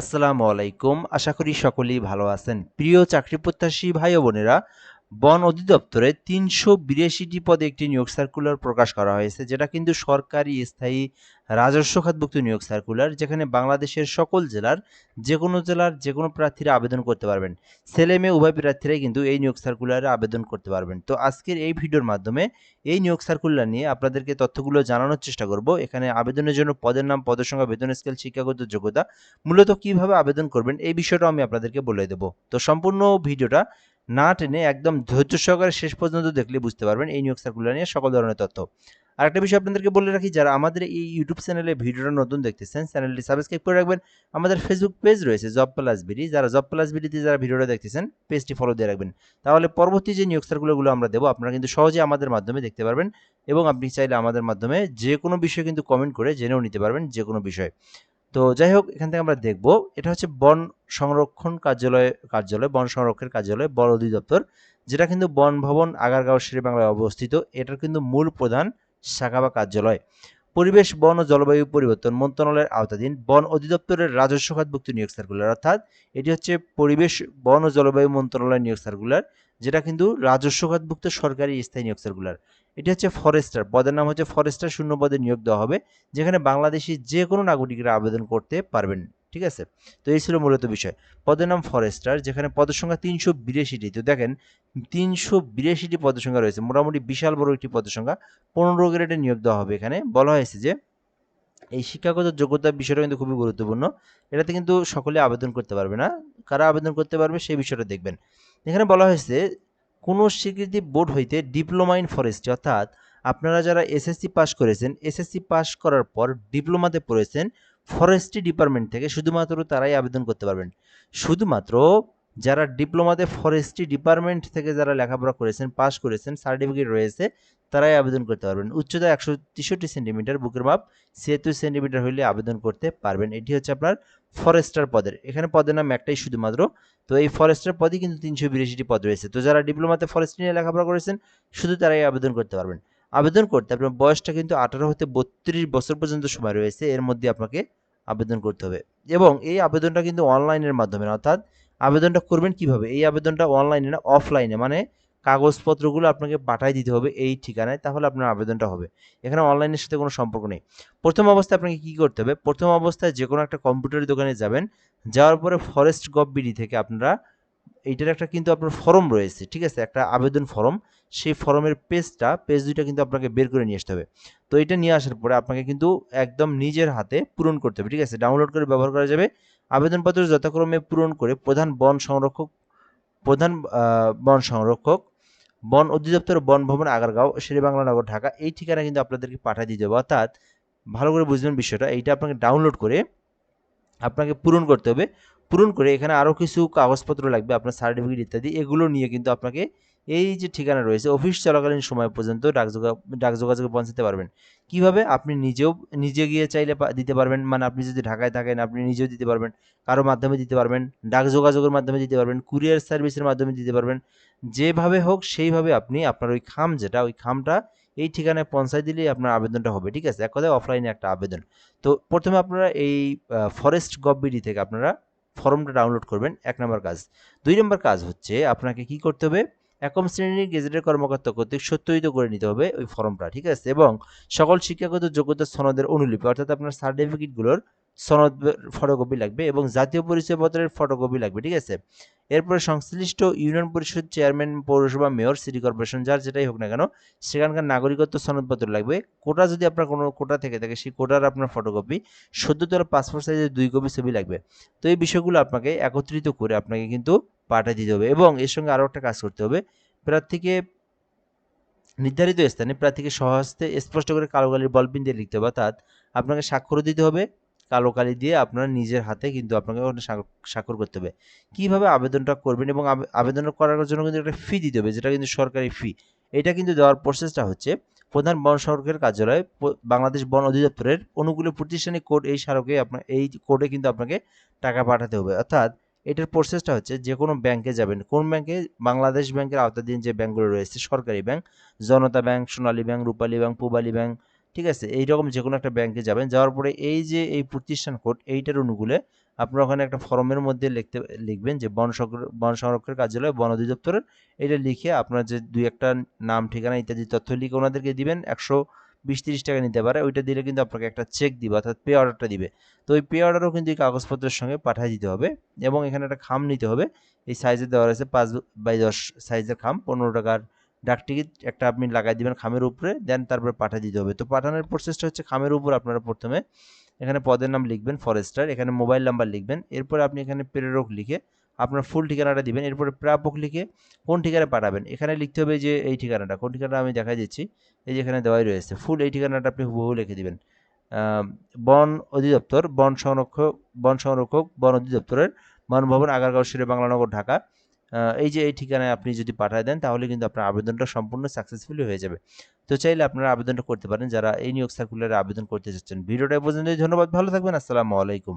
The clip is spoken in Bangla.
আসসালামু আলাইকুম। আশা করি সকলেই ভালো আছেন। প্রিয় চাকরি প্রত্যাশী ভাই ও বোনেরা, বন অধিদপ্তরে ৩৮২টি পদে একটি নিয়োগ সার্কুলার প্রকাশ করা হয়েছে, যেটা কিন্তু সরকারি স্থায়ী রাজস্ব খাতভুক্ত নিয়োগ সার্কুলার, যেখানে বাংলাদেশের সকল জেলার যেকোনো প্রার্থীরা আবেদন করতে পারবেন। ছেলে মেয়ে উভয় প্রার্থীরাই কিন্তু এই নিয়োগ সার্কুলারে আবেদন করতে পারবেন। তো আজকের এই ভিডিওর মাধ্যমে এই নিয়োগ সার্কুলার নিয়ে আপনাদেরকে তথ্যগুলো জানানোর চেষ্টা করব। এখানে আবেদনের জন্য পদের নাম, পদের সংখ্যা, বেতন স্কেল, শিক্ষাগত যোগ্যতা, মূলত কিভাবে আবেদন করবেন এই বিষয়টা আমি আপনাদেরকে বলে দেব। তো সম্পূর্ণ ভিডিওটা না টেনে একদম ধৈর্য সহকারে শেষ পর্যন্ত দেখলে বুঝতে পারবেন এই নিয়োগ সার্কুলার নিয়ে সকল ধরনের তথ্য। আরেকটা বিষয় আপনাদেরকে বলে রাখি, যারা আমাদের এই ইউটিউব চ্যানেলে ভিডিওটা নতুন দেখতেছেন, চ্যানেলটি সাবস্ক্রাইব করে রাখবেন। আমাদের ফেসবুক পেজ রয়েছে জব প্লাস বিডি, যারা জব প্লাস বিডিতে যারা ভিডিওটা দেখতেছেন পেজটি ফলো দিয়ে রাখবেন। তাহলে পরবর্তী যে নিয়োগ সার্কুলারগুলো আমরা দেবো আপনারা কিন্তু সহজে আমাদের মাধ্যমে দেখতে পারবেন, এবং আপনি চাইলে আমাদের মাধ্যমে যে কোনো বিষয় কিন্তু কমেন্ট করে জেনেও নিতে পারবেন, যে কোনো বিষয়। তো যাই হোক, এখান থেকে আমরা দেখব, এটা হচ্ছে বন সংরক্ষণ কার্যালয়, বন সংরক্ষণের কার্যালয়, বন অধিদপ্তর, যেটা কিন্তু বন ভবন, আগারগাঁও, শেরেবাংলায় অবস্থিত। এটার কিন্তু মূল প্রধান শাখা বা কার্যালয়। পরিবেশ, বন ও জলবায়ু পরিবর্তন মন্ত্রণালয়ের আওতাধীন বন অধিদপ্তরের রাজস্ব খাতভুক্ত নিয়োগ সার্কুলার, অর্থাৎ এটি হচ্ছে পরিবেশ, বন ও জলবায়ু মন্ত্রণালয়ের নিয়োগ সার্কুলার, যেটা কিন্তু রাজস্ব খাতভুক্ত সরকারি স্থায়ী নিয়োগ সার্কুলার। এটি হচ্ছে ফরেস্টার, পদের নাম হচ্ছে ফরেস্টার, শূন্য পদে নিয়োগ দেওয়া হবে, যেখানে বাংলাদেশি যে কোনো নাগরিকরা আবেদন করতে পারবেন। ঠিক আছে, তো এই ছিল মূলত বিষয়। পদের নাম ফরেস্টার, যেখানে পদের সংখ্যা ৩৮২টি। তো দেখেন, ৩৮২টি পদের সংখ্যা রয়েছে, মোটামুটি বিশাল বড় একটি পদের সংখ্যা। 15 গ্রেডে নিয়োগ দেওয়া হবে। এখানে বলা হয়েছে যে এই শিক্ষাগত যোগ্যতার বিষয়টা কিন্তু খুবই গুরুত্বপূর্ণ। এটাতে কিন্তু সকলে আবেদন করতে পারবে না। কারা আবেদন করতে পারবে সেই বিষয়টা দেখবেন। এখানে বলা হয়েছে, কোনো স্বীকৃতি বোর্ড হইতে ডিপ্লোমা ইন ফরেস্ট্রি, অর্থাৎ আপনারা যারা এসএসসি পাস করেছেন, এসএসসি পাস করার পর ডিপ্লোমাতে পড়েছেন ফরেস্ট্রি ডিপার্টমেন্ট থেকে, শুধুমাত্র তারাই আবেদন করতে পারবেন। শুধুমাত্র যারা ডিপ্লোমাতে ফরেস্ট্রি ডিপার্টমেন্ট থেকে যারা লেখাপড়া করেছেন, পাস করেছেন, সার্টিফিকেট রয়েছে, তারাই আবেদন করতে পারবেন। উচ্চতা ১৬৩ সেন্টিমিটার, বুকের মাপ ৭৬ সেন্টিমিটার হইলে আবেদন করতে পারবেন। এটি হচ্ছে আপনার ফরেস্টার পদের। এখানে পদের নাম একটাই শুধুমাত্র। তো এই ফরেস্টার পদই কিন্তু ৩৮২টি পদ রয়েছে। তো যারা ডিপ্লোমাতে ফরেস্ট্রি নিয়ে লেখাপড়া করেছেন, শুধু তারাই আবেদন করতে পারবেন। আবেদন করতে আপনার বয়সটা কিন্তু ১৮ হতে ৩২ বছর পর্যন্ত সময় রয়েছে, এর মধ্যে আপনাকে আবেদন করতে হবে। এবং এই আবেদনটা কিন্তু অনলাইনের মাধ্যমে, অর্থাৎ আবেদনটা করবেন কিভাবে, এই আবেদনটা অনলাইনে না অফলাইনে, মানে কাগজপত্রগুলো আপনাকে পাঠিয়ে দিতে হবে এই ঠিকানায়, তাহলে আপনার আবেদনটা হবে। এখানে অনলাইনের সাথে কোনো সম্পর্ক নেই। প্রথম অবস্থায় আপনাকে কি করতে হবে, প্রথম অবস্থায় যে কোনো একটা কম্পিউটারের দোকানে যাবেন। যাওয়ার পরে ফরেস্ট গভ বিডি থেকে আপনারা, এইটার একটা কিন্তু আপনার ফর্ম রয়েছে, ঠিক আছে, একটা আবেদন ফর্ম। সেই ফর্মের পেজ দুইটা কিন্তু আপনাকে বের করে নিয়ে আসতে হবে। তো এটা নিয়ে আসার পরে আপনাকে কিন্তু একদম নিজের হাতে পূরণ করতে হবে, ঠিক আছে, ডাউনলোড করে ব্যবহার করা যাবে। আবেদনপত্র যথাক্রমে পূরণ করে প্রধান বন সংরক্ষক, বন অধিদপ্তর, বন ভবন, আগারগাঁও, শেরেবাংলা নগর, ঢাকা, এই ঠিকানা কিন্তু আপনাদেরকে পাঠিয়ে দিতে হবে। অর্থাৎ ভালো করে বুঝবেন বিষয়টা, এইটা আপনাকে ডাউনলোড করে আপনাকে পূরণ করতে হবে। পূরণ করে এখানে আরও কিছু কাগজপত্র লাগবে, আপনার সার্টিফিকেট ইত্যাদি, এগুলো নিয়ে কিন্তু আপনাকে এই যে ঠিকানা রয়েছে, অফিস চলাকালীন সময় পর্যন্ত ডাক যোগাযোগে পৌঁছাতে পারবেন। কিভাবে, আপনি নিজে গিয়ে চাইলে দিতে পারবেন, মানে আপনি যদি ঢাকায় থাকেন আপনি নিজেও দিতে পারবেন, কারো মাধ্যমে দিতে পারবেন, ডাক যোগাযোগের মাধ্যমে দিতে পারবেন, কুরিয়ার সার্ভিসের মাধ্যমে দিতে পারবেন। যেভাবে হোক সেইভাবে আপনি আপনার ওই খাম, যেটা ওই খামটা এই ঠিকানায় পৌঁছায় দিলেই আপনার আবেদনটা হবে। ঠিক আছে, এক কথায় অফলাইনে একটা আবেদন। তো প্রথমে আপনারা এই ফরেস্ট গভ বিডি থেকে আপনারা ফর্মটা ডাউনলোড করবেন, ১ নম্বর কাজ। ২ নম্বর কাজ হচ্ছে আপনাকে কি করতে হবে, একম শ্রেণীর গেজেটের কর্মকর্তা কর্তৃক সত্যায়িত করে নিতে হবে ওই ফর্মটা, ঠিক আছে, এবং সকল শিক্ষাগত যোগ্যতা সনদের অনুলিপি, অর্থাৎ আপনার সার্টিফিকেটগুলোর সনদ ফটোকপি লাগবে, এবং জাতীয় পরিচয়পত্রের ফটোকপি লাগবে। ঠিক আছে, এরপরে সংশ্লিষ্ট ইউনিয়ন পরিষদ চেয়ারম্যান, পৌরসভা, মেয়র, সিটি কর্পোরেশন, যার যেটাই হোক না কেন, সেখানকার নাগরিকত্ব সনদপত্র লাগবে। কোটা যদি আপনার কোনো কোটা থেকে থাকে, সেই কোটার আপনার ফটোকপি, সদ্য তোলা পাসপোর্ট সাইজের 2 কপি ছবি লাগবে। তো এই বিষয়গুলো আপনাকে একত্রিত করে আপনাকে কিন্তু পাঠিয়ে দিতে হবে, এবং এর সঙ্গে আরও একটা কাজ করতে হবে, প্রার্থীকে নির্ধারিত স্থানে প্রার্থীকে স্বহস্তে স্পষ্ট করে কালো কালির বল পেন দিয়ে লিখতে হবে, অর্থাৎ আপনাকে স্বাক্ষর দিতে হবে কালো কালি দিয়ে, আপনার নিজের হাতে কিন্তু আপনাকে ওখানে স্বাক্ষর করতে হবে। কিভাবে আবেদনটা করবেন, এবং আবেদন করার জন্য কিন্তু একটা ফি দিতে হবে, যেটা কিন্তু সরকারি ফি। এটা কিন্তু দেওয়ার প্রসেসটা হচ্ছে, প্রধান বন সংরক্ষকের কার্যালয়, বাংলাদেশ বন অধিদপ্তরের অনুকূলে প্রতিষ্ঠানিক কোড, এই স্মারকে আপনার এই কোডে কিন্তু আপনাকে টাকা পাঠাতে হবে। অর্থাৎ এটার প্রসেসটা হচ্ছে, যে কোনো ব্যাংকে যাবেন, কোন ব্যাংকে, বাংলাদেশ ব্যাংকের আওতাধীন যে ব্যাংকগুলো রয়েছে সরকারি ব্যাংক, জনতা ব্যাংক, সোনালী ব্যাংক, রূপালী ব্যাংক, পূবালী ব্যাংক, ঠিক আছে, এইরকম যে কোনো একটা ব্যাংকে যাবেন। যাওয়ার পরে এই যে এই প্রতিষ্ঠান কোড, এইটার অনুকূলে আপনারা ওখানে একটা ফর্মের মধ্যে লিখবেন যে বন সংরক্ষণের কার্যালয় বন অধিদপ্তরের, এটা লিখে আপনার যে ২-১টা নাম, ঠিকানা ইত্যাদি তথ্য লিখে ওনাদেরকে দিবেন। ১২০-৩০ টাকা নিতে পারে। ওইটা দিলে কিন্তু আপনাকে একটা চেক দিবে, অর্থাৎ পে অর্ডারটা দিবে। তো ওই পে অর্ডারও কিন্তু এই কাগজপত্রের সঙ্গে পাঠিয়ে দিতে হবে এবং এখানে একটা খাম নিতে হবে। এই সাইজে দেওয়া রয়েছে ৫x১০ সাইজের খাম, ১৫ টাকার ডাকটিকিট একটা আপনি লাগাই দিবেন খামের উপরে, দেন তারপরে পাঠিয়ে দিতে হবে। তো পাঠানোর প্রসেসটা হচ্ছে খামের উপর আপনারা প্রথমে এখানে পদের নাম লিখবেন ফরেস্টার, এখানে মোবাইল নাম্বার লিখবেন, এরপরে আপনি এখানে প্রেরক লিখে আপনার ফুল ঠিকানাটা দিবেন, এরপরে প্রাপক লিখে কোন ঠিকানায় পাঠাবেন এখানে লিখতে হবে যে এই ঠিকানাটা, কোন ঠিকানাটা আমি দেখাই দিচ্ছি, এই যে এখানে দেওয়াই রয়েছে, ফুল এই ঠিকানাটা আপনি হুবহু লিখে দিবেন। বন অধিদপ্তর, বন সংরক্ষক বন অধিদপ্তরের বনভবন, আগারগাঁও, শেরেবাংলানগর, ঢাকা। এই যে এই ঠিকানায় আপনি যদি পাঠিয়ে দেন তাহলে কিন্তু আপনার আবেদনটা সম্পূর্ণ সাকসেসফুলি হয়ে যাবে। তো চাইলে আপনারা আবেদনটা করতে পারেন যারা এই নিয়োগ সার্কুলারে আবেদন করতে চাচ্ছেন। ভিডিওটা এ পর্যন্তই। ধন্যবাদ, ভালো থাকবেন। আসসালামু আলাইকুম।